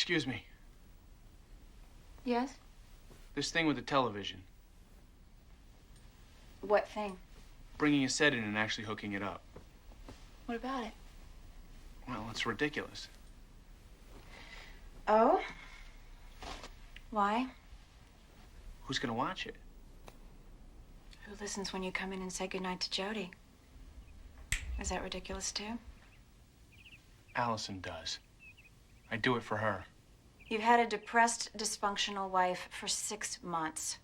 Excuse me. Yes? This thing with the television. What thing? Bringing a set in and actually hooking it up. What about it? Well, it's ridiculous. Oh? Why? Who's gonna watch it? Who listens when you come in and say goodnight to Jody? Is that ridiculous too? Allison does. I do it for her. You've had a depressed, dysfunctional wife for 6 months.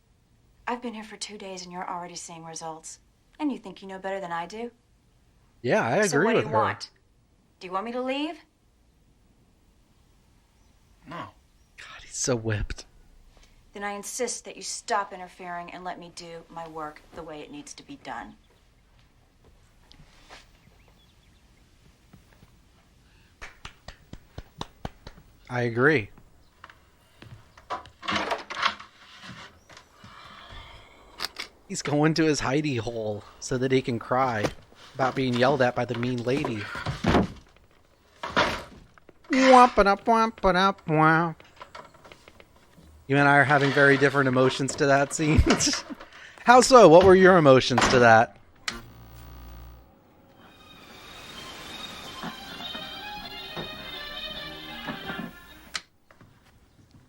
I've been here for 2 days and you're already seeing results. And you think you know better than I do? Yeah, I agree with her. So what do you want? Do you want me to leave? No. God, he's so whipped. Then I insist that you stop interfering and let me do my work the way it needs to be done. I agree. He's going to his hidey hole so that he can cry about being yelled at by the mean lady. Womp-a-dop, womp-a-dop, womp. You and I are having very different emotions to that scene. How so? What were your emotions to that?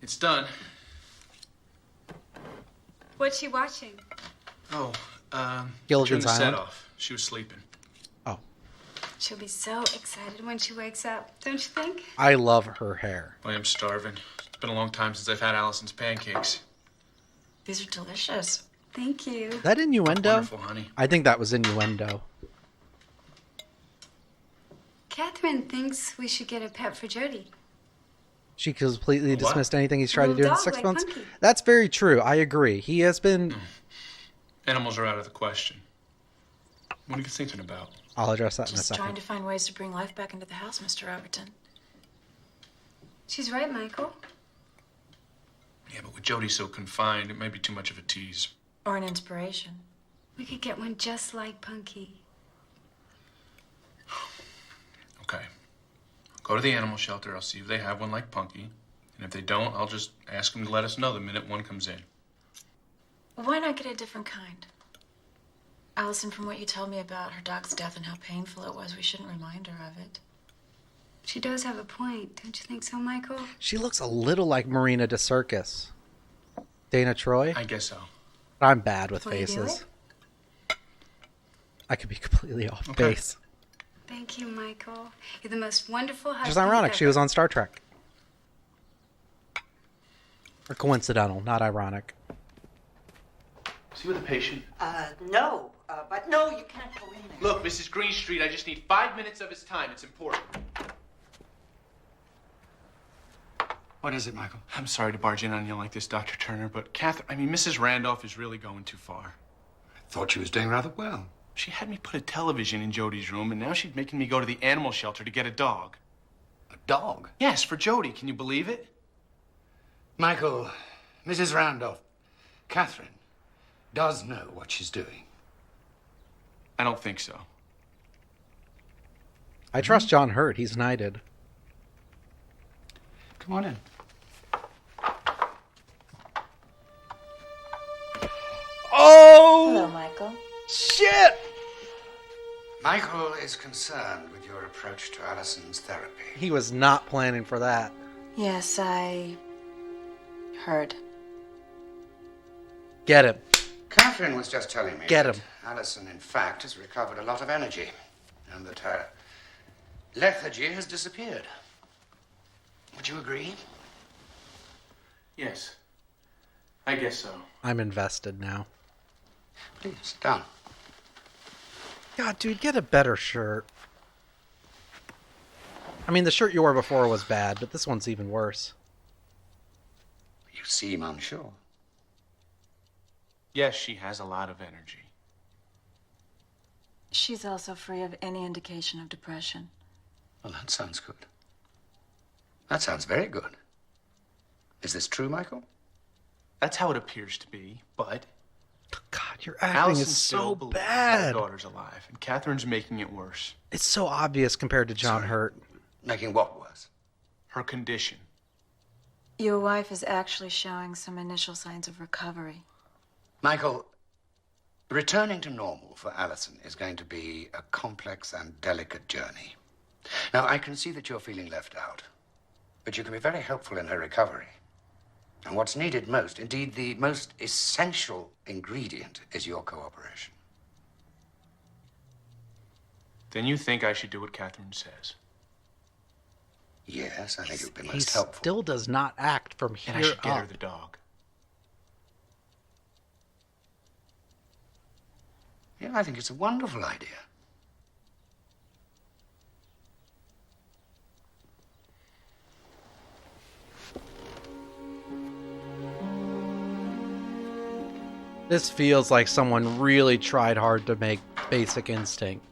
It's done. What's she watching? Oh, Gilligan's turned the set Island? off. She was sleeping. Oh, She'll be so excited when she wakes up, don't you think? I love her hair. I am starving. It's been a long time since I've had Allison's pancakes. These are delicious. Thank you. Is that innuendo? Wonderful, honey. I think that was innuendo. Catherine thinks we should get a pet for Jody. She completely What? dismissed anything he's tried to do Little in dog 6 like months. Punky. That's very true. I agree. He has been... Animals are out of the question. What are you thinking about? I'll address that in a Just trying second. to find ways to bring life back into the house, Mr. Overton. She's right, Michael. Yeah, but with Jody so confined, it may be too much of a tease. Or an inspiration. We could get one just like Punky. Okay. I'll go to the animal shelter. I'll see if they have one like Punky. And if they don't, I'll just ask them to let us know the minute one comes in. Why not get a different kind? Allison, from what you told me about her dog's death and how painful it was, we shouldn't remind her of it. She does have a point, don't you think so, Michael? She looks a little like Marina de Circus. Dana Troy? I guess so. I'm bad with Will you do faces. it? I could be completely off Okay. base. Thank you, Michael. You're the most wonderful husband. Just ironic. She ever. was on Star Trek. Or coincidental, not ironic. See with the patient. No, but no, you can't go in there. Look, Mrs. Greenstreet, I just need 5 minutes of his time. It's important. What is it, Michael? I'm sorry to barge in on you like this, Dr. Turner, but Mrs. Randolph is really going too far. I thought she was doing rather well. She had me put a television in Jody's room, and now she's making me go to the animal shelter to get a dog. A dog? Yes, for Jody. Can you believe it? Michael, Mrs. Randolph, Catherine does know what she's doing. I don't think so. I trust John Hurt. He's knighted. Come on in. Hello, Oh, Michael. shit! Michael is concerned with your approach to Allison's therapy. He was not planning for that. Yes, I heard. Get him. Catherine was just telling me Get that him. Allison, in fact, has recovered a lot of energy, and that her lethargy has disappeared. Would you agree? Yes. I guess so. I'm invested now. Please, sit down. God, dude, get a better shirt. I mean, the shirt you wore before was bad, but this one's even worse. You seem unsure. Yes, she has a lot of energy. She's also free of any indication of depression. Well, that sounds good. That sounds very good. Is this true, Michael? That's how it appears to be, but God, your acting Allison is still so believes bad. our daughter's alive, and Catherine's making it worse. It's so obvious compared to John Sorry. Hurt. Making what worse? Her condition. Your wife is actually showing some initial signs of recovery. Michael, returning to normal for Allison is going to be a complex and delicate journey. Now, I can see that you're feeling left out, but you can be very helpful in her recovery. And what's needed most, indeed the most essential ingredient, is your cooperation. Then you think I should do what Catherine says? Yes, I think it would be He most helpful. still does not act from And I here should get her up. the dog. Yeah, I think it's a wonderful idea. This feels like someone really tried hard to make Basic Instinct.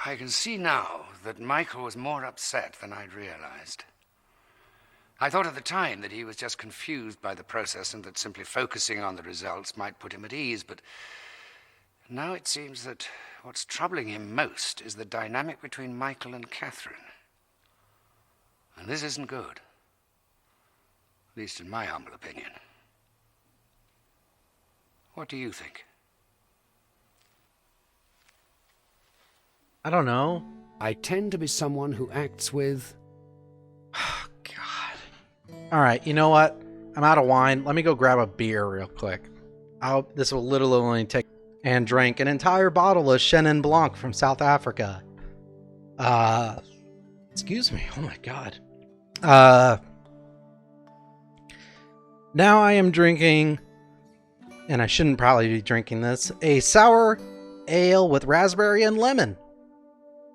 I can see now that Michael was more upset than I'd realized. I thought at the time that he was just confused by the process and that simply focusing on the results might put him at ease, but now it seems that what's troubling him most is the dynamic between Michael and Catherine. And this isn't good. At least in my humble opinion. What do you think? I don't know. I tend to be someone who acts with... All right, you know what? I'm out of wine. Let me go grab a beer real quick. This will literally only take... And drink an entire bottle of Chenin Blanc from South Africa. Excuse me. Oh my god. Now I am drinking, and I shouldn't probably be drinking this, a sour ale with raspberry and lemon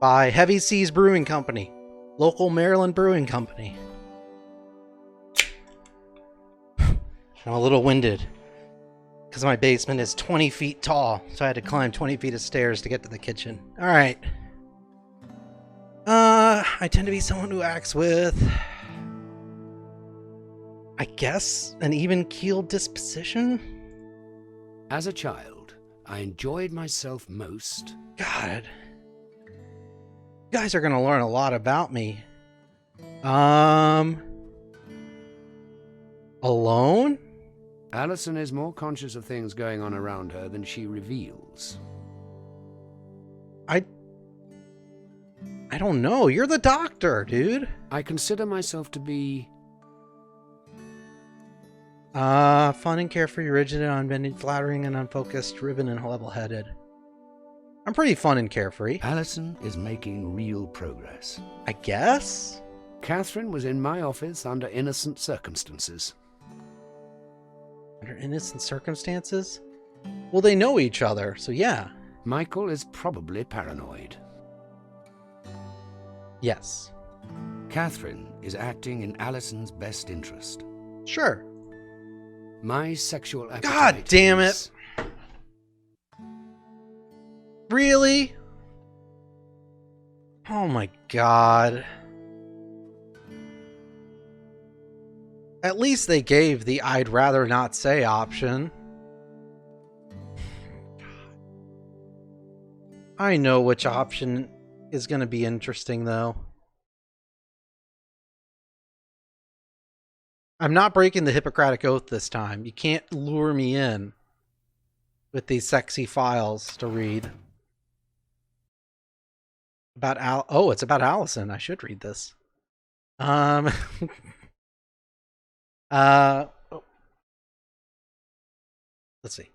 by Heavy Seas Brewing Company, local Maryland brewing company. I'm a little winded because my basement is 20 feet tall, so I had to climb 20 feet of stairs to get to the kitchen. All right. I tend to be someone who acts with, I guess, an even-keeled disposition? As a child, I enjoyed myself most... God. You guys are going to learn a lot about me. Alone? Allison is more conscious of things going on around her than she reveals. I don't know. You're the doctor, dude. I consider myself to be... Fun and carefree, rigid and unbending, flattering and unfocused, ribbon and level-headed. I'm pretty fun and carefree. Allison is making real progress. I guess? Catherine was in my office under innocent circumstances. Under innocent circumstances? Well, they know each other, so yeah. Michael is probably paranoid. Yes. Catherine is acting in Allison's best interest. Sure. My sexual appetite... God damn it! is- Really? Oh my god. At least they gave the I'd rather not say option. I know which option is going to be interesting, though. I'm not breaking the Hippocratic Oath this time. You can't lure me in with these sexy files to read. About oh, it's about Allison. I should read this. Oh. Let's see.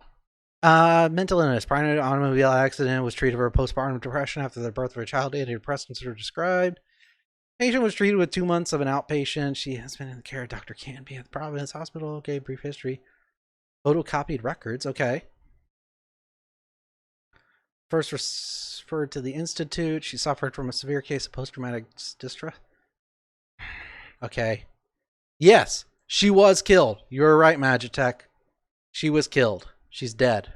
Mental illness. Prior to an automobile accident, was treated for postpartum depression after the birth of her child. Antidepressants are described. Patient was treated with 2 months of an outpatient. She has been in the care of Dr. Canby at the Providence Hospital. Okay, brief history. Photocopied records. Okay. First referred to the Institute. She suffered from a severe case of post-traumatic distress. Okay. Yes, she was killed. You're right, Magitech. She was killed. She's dead.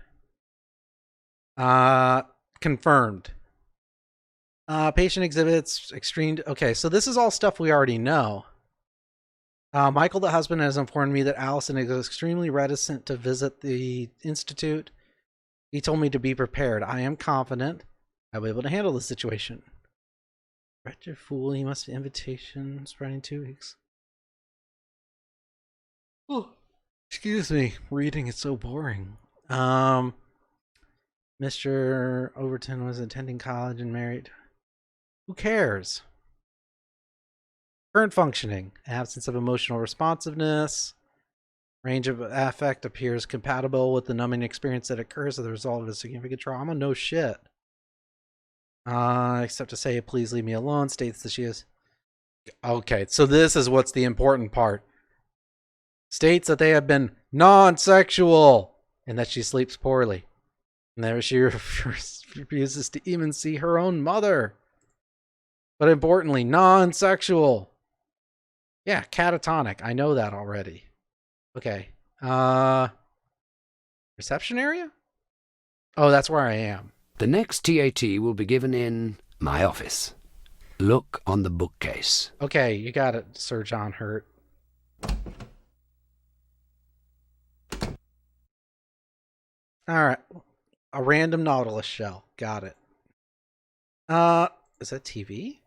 Confirmed. Patient exhibits extreme... Okay, so this is all stuff we already know. Michael, the husband, has informed me that Allison is extremely reticent to visit the Institute. He told me to be prepared. I am confident I'll be able to handle the situation. Wretched fool, he must have invitation spreading 2 weeks. Oh, excuse me, reading is so boring. Mr. Overton was attending college and married. Who cares? Current functioning, absence of emotional responsiveness. Range of affect appears compatible with the numbing experience that occurs as a result of a significant trauma. No shit. Except to say, please leave me alone. States that she is. Okay, so this is what's the important part. States that they have been non-sexual and that she sleeps poorly. And that she refuses to even see her own mother. But importantly, non-sexual. Yeah, catatonic. I know that already. Okay. Reception area? Oh, that's where I am. The next TAT will be given in my office. Look on the bookcase. Okay, you got it, Sir John Hurt. Alright. A random Nautilus shell. Got it. Is that TV?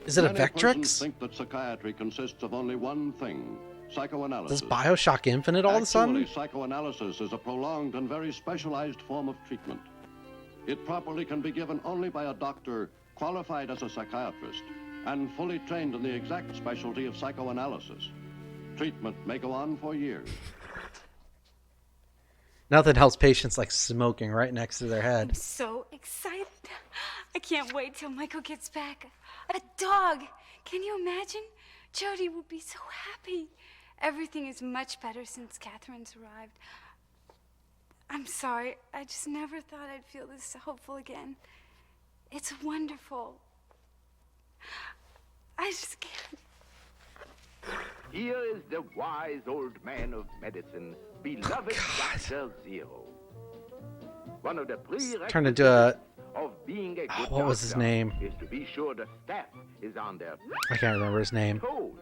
Is it a Many persons Vectrix? think that psychiatry consists of only one thing, psychoanalysis. Is Bioshock Infinite all of a sudden? Actually, psychoanalysis is a prolonged and very specialized form of treatment. It properly can be given only by a doctor qualified as a psychiatrist and fully trained in the exact specialty of psychoanalysis. Treatment may go on for years. Nothing helps patients like smoking right next to their head. I'm so excited. I can't wait till Michael gets back. A dog! Can you imagine? Jody will be so happy. Everything is much better since Catherine's arrived. I'm sorry. I just never thought I'd feel this hopeful again. It's wonderful. I just can't. Here is the wise old man of medicine, beloved Dr. Zero. One of the Turned into a... of being a good what was his doctor name? is to be sure the staff is on their I can't remember his name. toes.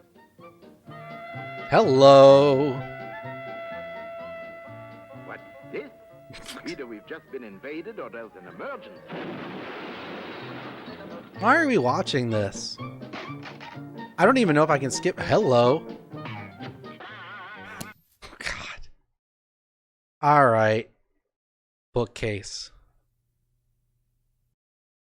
Hello. What's this? Either we've just been invaded or there's an emergency. Why are we watching this? I don't even know if I can skip. Hello. God. All right. Bookcase.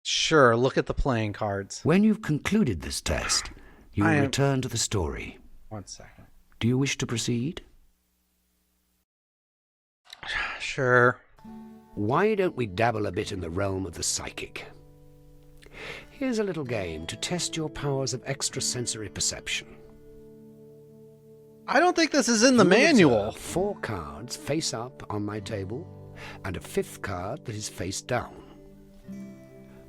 Sure, look at the playing cards. When you've concluded this test, you will return to the story. 1 second. Do you wish to proceed? Sure. Why don't we dabble a bit in the realm of the psychic? Here's a little game to test your powers of extrasensory perception. I don't think this is in the You will manual. observe 4 cards face up on my table and a 5th card that is face down.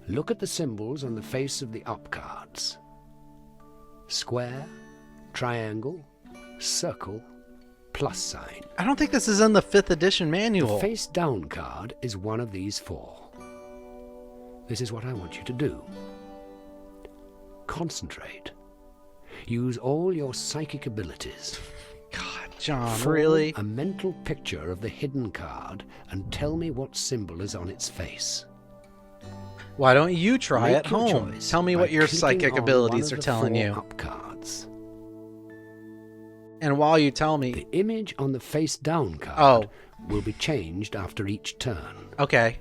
Look at the symbols on the face of the up cards. Square, triangle, circle, plus sign. I don't think this is in the 5th edition The manual. face down card is one of these 4. This is what I want you to do. Concentrate. Use all your psychic abilities. God, John, Form really? a mental picture of the hidden card and tell me what symbol is on its face. Why don't you try Make at your home? choice Tell me by what your clicking psychic on abilities one are of the telling 4 you. up cards. And while you tell me... The image on the face down card Oh. will be changed after each turn. Okay.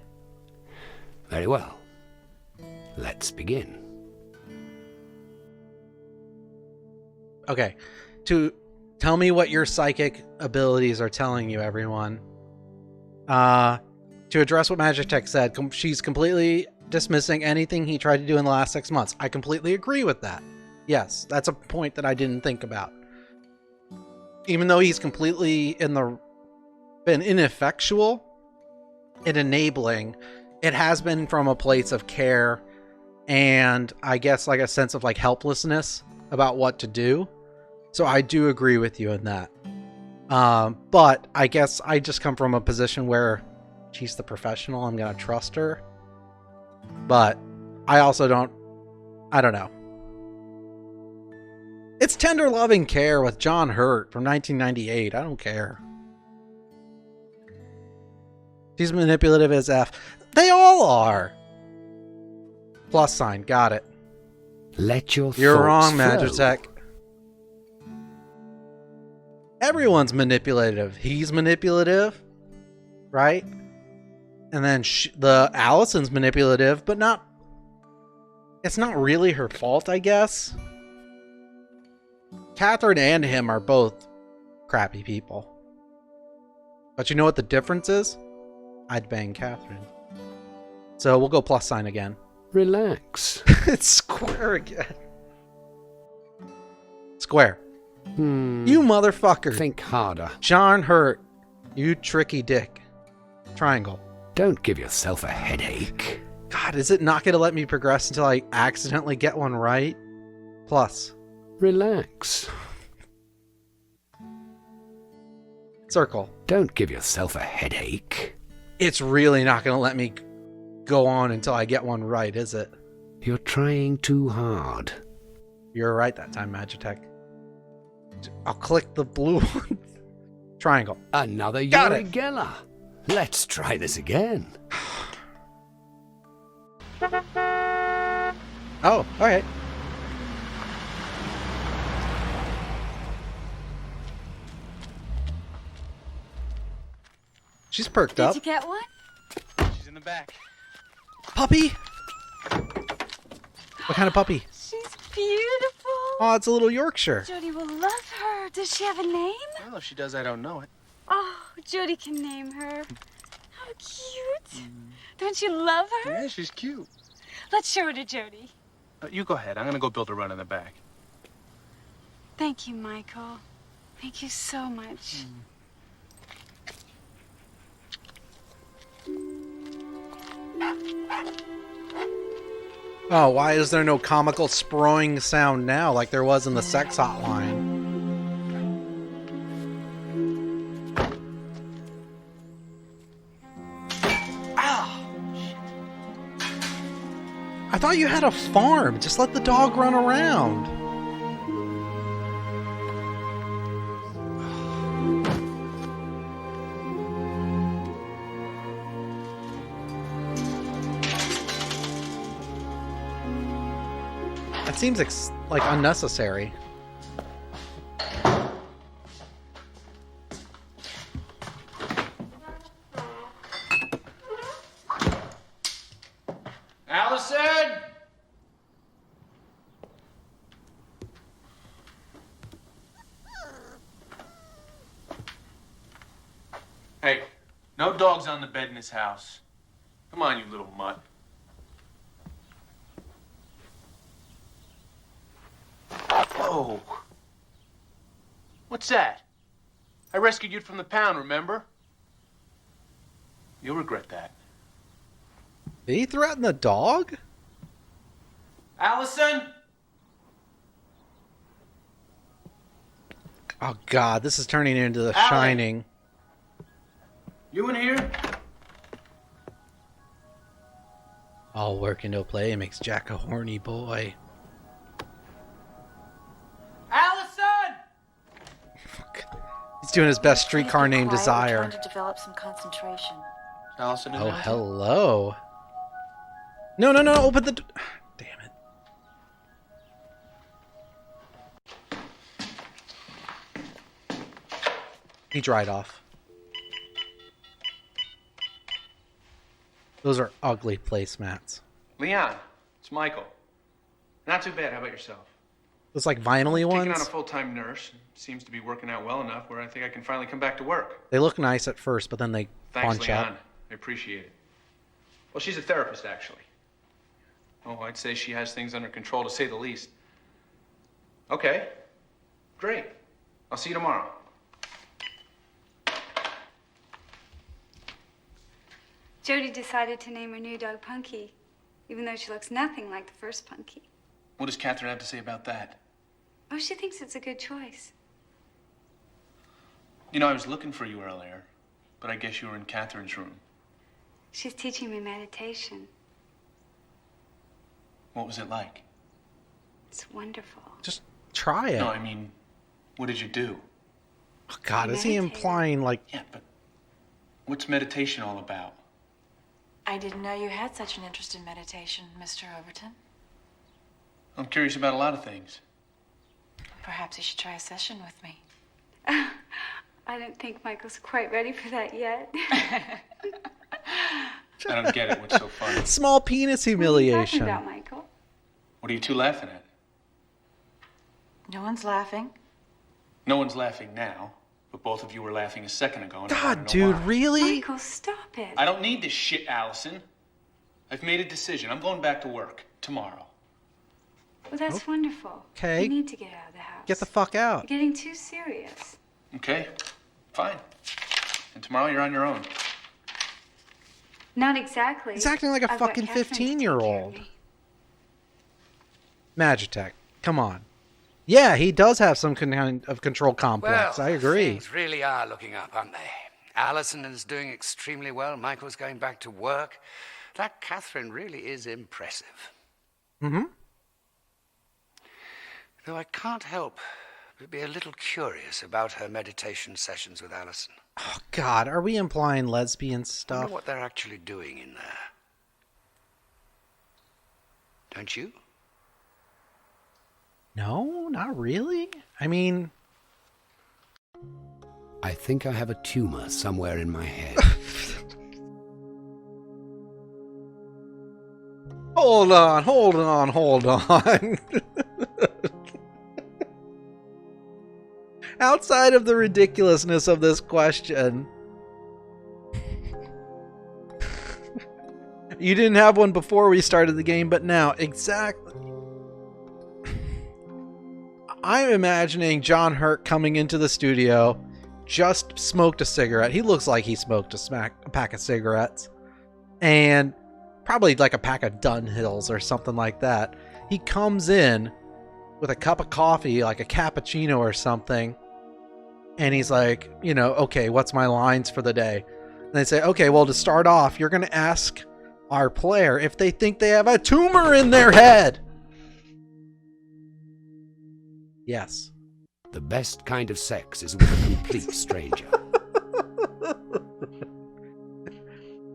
Very well. Let's begin. Okay. To tell me what your psychic abilities are telling you, everyone. To address what Magic Tech said, she's completely dismissing anything he tried to do in the last 6 months. I completely agree with that. Yes, that's a point that I didn't think about. Even though he's completely been ineffectual in enabling, it has been from a place of care and I guess like a sense of like helplessness about what to do. So I do agree with you in that. But I guess I just come from a position where she's the professional. I'm going to trust her. But I also I don't know. It's tender loving care with John Hurt from 1998. I don't care. She's manipulative as F. They all are. Plus sign. Got it. Let your You're thoughts wrong, flow. Magitech. Everyone's manipulative. He's manipulative, right? And then the Allison's manipulative, but not. It's not really her fault, I guess. Catherine and him are both crappy people. But you know what the difference is? I'd bang Catherine. So we'll go plus sign again. Relax. It's square again. Square. Hmm. You motherfucker. Think harder. John Hurt. You tricky dick. Triangle. Don't give yourself a headache. God, is it not going to let me progress until I accidentally get one right? Plus. Relax. Circle. Don't give yourself a headache. It's really not going to let me go on until I get one right, is it? You're trying too hard. You're right that time, Magitech. I'll click the blue one. Triangle. Another Got Yuri it. Geller. Let's try this again. Oh, alright. She's perked Did up. you get one? She's in the back. Puppy? What kind of puppy? She's beautiful. Oh, it's a little Yorkshire. Jody will love her. Does she have a name? Well, if she does, I don't know it. Oh, Jody can name her. How cute. Don't you love her? Yeah, she's cute. Let's show her to Jody. You go ahead. I'm going to go build a run in the back. Thank you, Michael. Thank you so much. Oh, why is there no comical sproing sound now like there was in the sex hotline? I thought you had a farm. Just let the dog run around. That seems like unnecessary. Allison! Hey, no dogs on the bed in this house. Come on, you little mutt. Whoa. What's that? I rescued you from the pound, remember? You'll regret that. Did he threaten the dog? Allison? Oh god, this is turning into The Allie. Shining. You in here? All work and no play makes Jack a horny boy. Allison! He's doing his best streetcar Please be named quiet. We're Desire. trying to develop some concentration. Allison in Oh, there? hello. No, open the... Damn it. He dried off. Those are ugly placemats. Leon, it's Michael. Not too bad. How about yourself? Those like vinyl-y Taking ones? on a full-time nurse. Seems to be working out well enough where I think I can finally come back to work. They look nice at first, but then they Thanks, bunch Leon. up. I appreciate it. Well, she's a therapist, actually. Oh, I'd say she has things under control, to say the least. Okay. Great. I'll see you tomorrow. Jody decided to name her new dog Punky, even though she looks nothing like the first Punky. What does Catherine have to say about that? Oh, she thinks it's a good choice. You know, I was looking for you earlier, but I guess you were in Catherine's room. She's teaching me meditation. What was it like? It's wonderful. Just try it. No, I mean, what did you do? Oh, God, is he Meditating. implying like... Yeah, but what's meditation all about? I didn't know you had such an interest in meditation, Mr. Overton. I'm curious about a lot of things. Perhaps you should try a session with me. I don't think Michael's quite ready for that yet. I don't get it. What's so funny? Small penis humiliation. What are you talking about, Michael? What are you two laughing at? No one's laughing. No one's laughing now, but both of you were laughing a second ago. And I God, wanna know dude, why. really? Michael, stop it. I don't need this shit, Allison. I've made a decision. I'm going back to work tomorrow. Well, that's wonderful. Okay. You need to get out of the house. Get the fuck out. You're getting too serious. Okay, fine. And tomorrow you're on your own. Not exactly. He's acting like a I've got fucking Catherine to take care of 15-year-old. me. Magitech, come on. Yeah, he does have some kind of control complex. Well, I agree. Things really are looking up, aren't they? Allison is doing extremely well. Michael's going back to work. That Catherine really is impressive. Mm-hmm. Though I can't help but be a little curious about her meditation sessions with Allison. Oh, God, are we implying lesbian I stuff? wonder what they're actually doing in there. Don't you? No, not really. I mean, I think I have a tumor somewhere in my head. hold on. Outside of the ridiculousness of this question, you didn't have one before we started the game, but now, exactly. I'm imagining John Hurt coming into the studio, just smoked a cigarette. He looks like he smoked a pack of cigarettes, and probably like a pack of Dunhills or something like that. He comes in with a cup of coffee, like a cappuccino or something, and he's like, you know, okay, what's my lines for the day? And they say, okay, well, to start off, you're going to ask our player if they think they have a tumor in their head. Yes. The best kind of sex is with a complete stranger.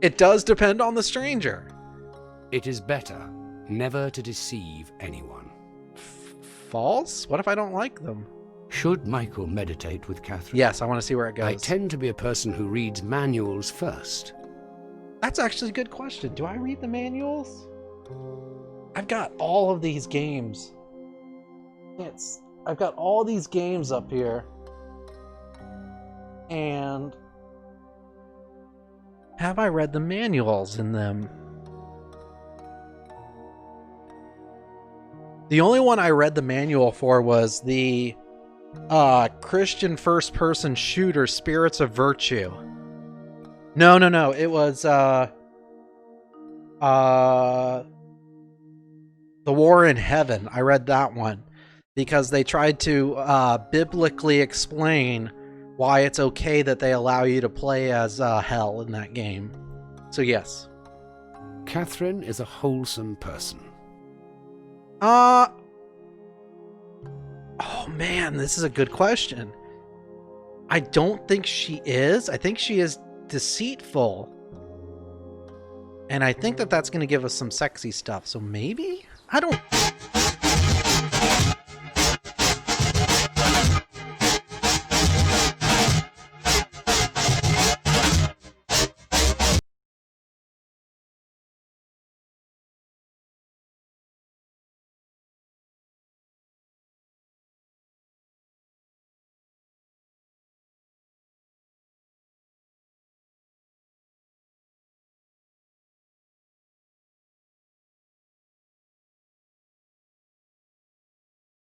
It does depend on the stranger. It is better never to deceive anyone. False? What if I don't like them? Should Michael meditate with Catherine? Yes, I want to see where it goes. I tend to be a person who reads manuals first. That's actually a good question. Do I read the manuals? I've got all of these games. I've got all these games up here. And have I read the manuals in them? The only one I read the manual for was the Christian first-person shooter Spirits of Virtue. No. It was The War in Heaven. I read that one because they tried to biblically explain why it's okay that they allow you to play as hell in that game. So yes. Catherine is a wholesome person. Oh man, this is a good question. I don't think she is. I think she is deceitful. And I think that that's going to give us some sexy stuff. So maybe? I don't...